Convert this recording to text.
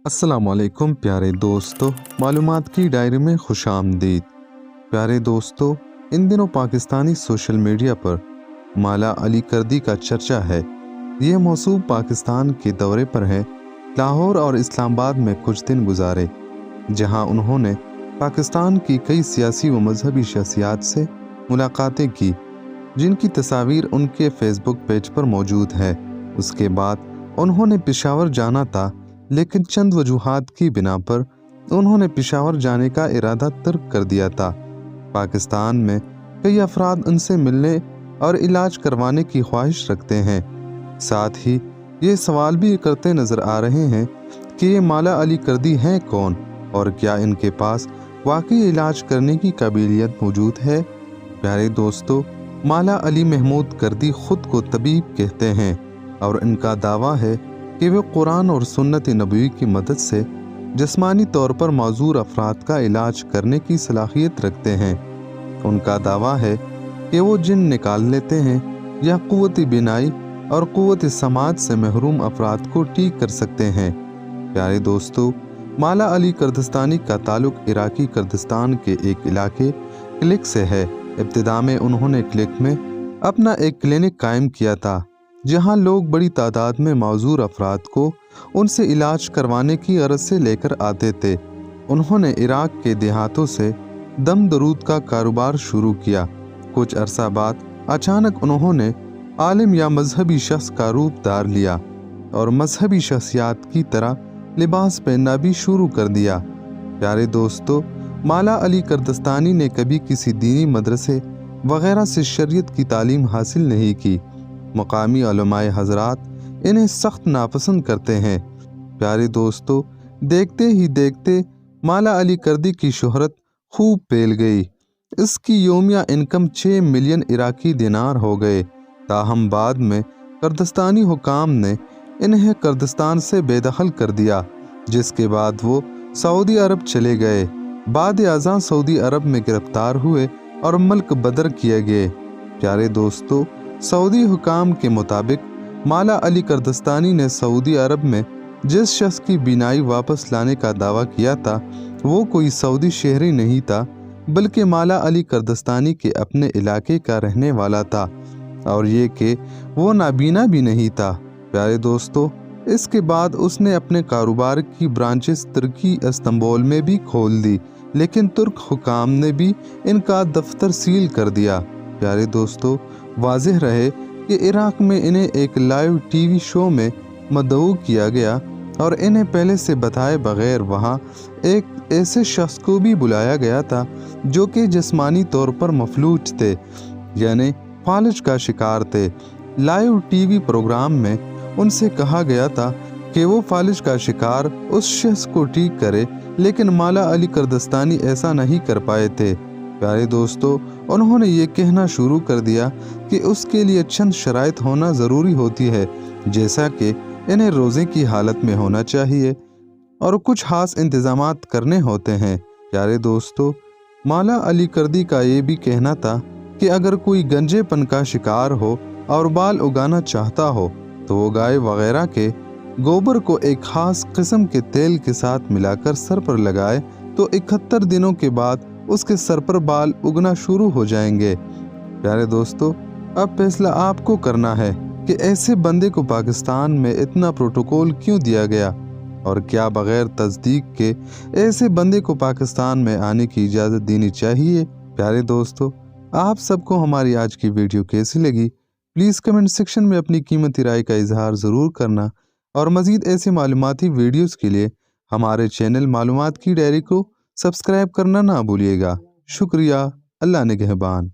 अस्सलाम वालेकुम प्यारे दोस्तों, मालूमात की डायरी में खुश आमदीद। प्यारे दोस्तों, इन दिनों पाकिस्तानी सोशल मीडिया पर माला अली कर्दी का चर्चा है। ये मौसूम पाकिस्तान के दौरे पर है। लाहौर और इस्लामाबाद में कुछ दिन गुजारे, जहां उन्होंने पाकिस्तान की कई सियासी व मजहबी शख्सियात से मुलाकातें की, जिनकी तस्वीर उनके फेसबुक पेज पर मौजूद है। उसके बाद उन्होंने पेशावर जाना था, लेकिन चंद वजूहात की बिना पर उन्होंने पेशावर जाने का इरादा तर्क कर दिया था। पाकिस्तान में कई अफराद उनसे मिलने और इलाज करवाने की ख्वाहिश रखते हैं। साथ ही ये सवाल भी करते नजर आ रहे हैं कि ये माला अली कर्दी हैं कौन और क्या इनके पास वाकई इलाज करने की काबिलियत मौजूद है। प्यारे दोस्तों, माला अली महमूद कर्दी खुद को तबीब कहते हैं और इनका दावा है कि वे कुरान और सुन्नत नबवी की मदद से जिस्मानी तौर पर माजूर अफराद का इलाज करने की सलाहियत रखते हैं। उनका दावा है कि वो जिन निकाल लेते हैं या कुव्वत बिनाई और कुव्वत समात से महरूम अफराद को ठीक कर सकते हैं। प्यारे दोस्तों, माला अली कर्दिस्तानी का ताल्लुक इराकी कर्दिस्तान के एक इलाके क्लिक से है। इब्तिदा में उन्होंने क्लिक में अपना एक क्लिनिक कायम किया था, जहां लोग बड़ी तादाद में माजूर अफराद को उनसे इलाज करवाने की गरज से लेकर आते थे। उन्होंने इराक के देहातों से दम दरूद का कारोबार शुरू किया। कुछ अरसा बाद अचानक उन्होंने आलिम या मजहबी शख्स का रूप धार लिया और मजहबी शख्सियात की तरह लिबास पहनना भी शुरू कर दिया। प्यारे दोस्तों, माला अली कर्दिस्तानी ने कभी किसी दीनी मदरसे वगैरह से शरीयत की तालीम हासिल नहीं की। मकामी उलमाए हजरात इन्हें सख्त नापसंद करते हैं। प्यारे दोस्तों, देखते ही देखते माला अली कर्दी की शोहरत खूब फैल गई। इसकी योमिया इनकम 6 मिलियन इराकी दिनार हो गए। ताहम बाद में कर्दिस्तानी हुकाम ने इन्हें कर्दिस्तान से बेदखल कर दिया, जिसके बाद वो सऊदी अरब चले गए। बाद आज़ां सऊदी अरब में गिरफ्तार हुए और मुल्क बदर किए गए। प्यारे दोस्तों, सऊदी हुकाम के मुताबिक माला अली कर्दिस्तानी ने सऊदी अरब में जिस शख्स की बीनाई वापस लाने का दावा किया था, वो कोई सऊदी शहरी नहीं था, बल्कि माला अली कर्दिस्तानी के अपने इलाके का रहने वाला था, और ये कि वो नाबीना भी नहीं था। प्यारे दोस्तों, इसके बाद उसने अपने कारोबार की ब्रांचेस तुर्की इस्तांबुल में भी खोल दी, लेकिन तुर्क हुकाम ने भी इनका दफ्तर सील कर दिया। प्यारे दोस्तों, वाज़ेह रहे कि इराक में इन्हें एक लाइव टीवी शो में मदऊ किया गया और इन्हें पहले से बताए बगैर वहां एक ऐसे शख्स को भी बुलाया गया था जो कि जिस्मानी तौर पर मफलूज थे, यानी फालिज का शिकार थे। लाइव टीवी प्रोग्राम में उनसे कहा गया था कि वो फालिज का शिकार उस शख्स को ठीक करे, लेकिन माला अली कर्दिस्तानी ऐसा नहीं कर पाए थे। प्यारे दोस्तों, उन्होंने ये कहना शुरू कर दिया कि उसके लिए चंद शराइत होना ज़रूरी होती है, जैसा कि इन्हें रोज़े की हालत में होना चाहिए और कुछ खास इंतज़ामात करने होते हैं। प्यारे दोस्तों, माला अली कर्दी का ये भी कहना था कि अगर कोई गंजेपन का शिकार हो और बाल उगाना चाहता हो तो वो गाय वगैरह के गोबर को एक खास किस्म के तेल के साथ मिलाकर सर पर लगाए तो 71 दिनों के बाद उसके सर पर बाल उगना शुरू हो जाएंगे। प्यारे दोस्तों, अब फैसला आपको करना है कि ऐसे बंदे को पाकिस्तान में इतना प्रोटोकॉल क्यों दिया गया और क्या बगैर तस्दीक के ऐसे बंदे को पाकिस्तान में आने की इजाज़त देनी चाहिए। प्यारे दोस्तों, आप सबको हमारी आज की वीडियो कैसी लगी, प्लीज़ कमेंट सेक्शन में अपनी कीमती राय का इजहार ज़रूर करना और मज़ीद ऐसे मालूमाती वीडियोज़ के लिए हमारे चैनल मालूमात की डायरी को सब्सक्राइब करना ना भूलिएगा। शुक्रिया। अल्लाह निगहबान।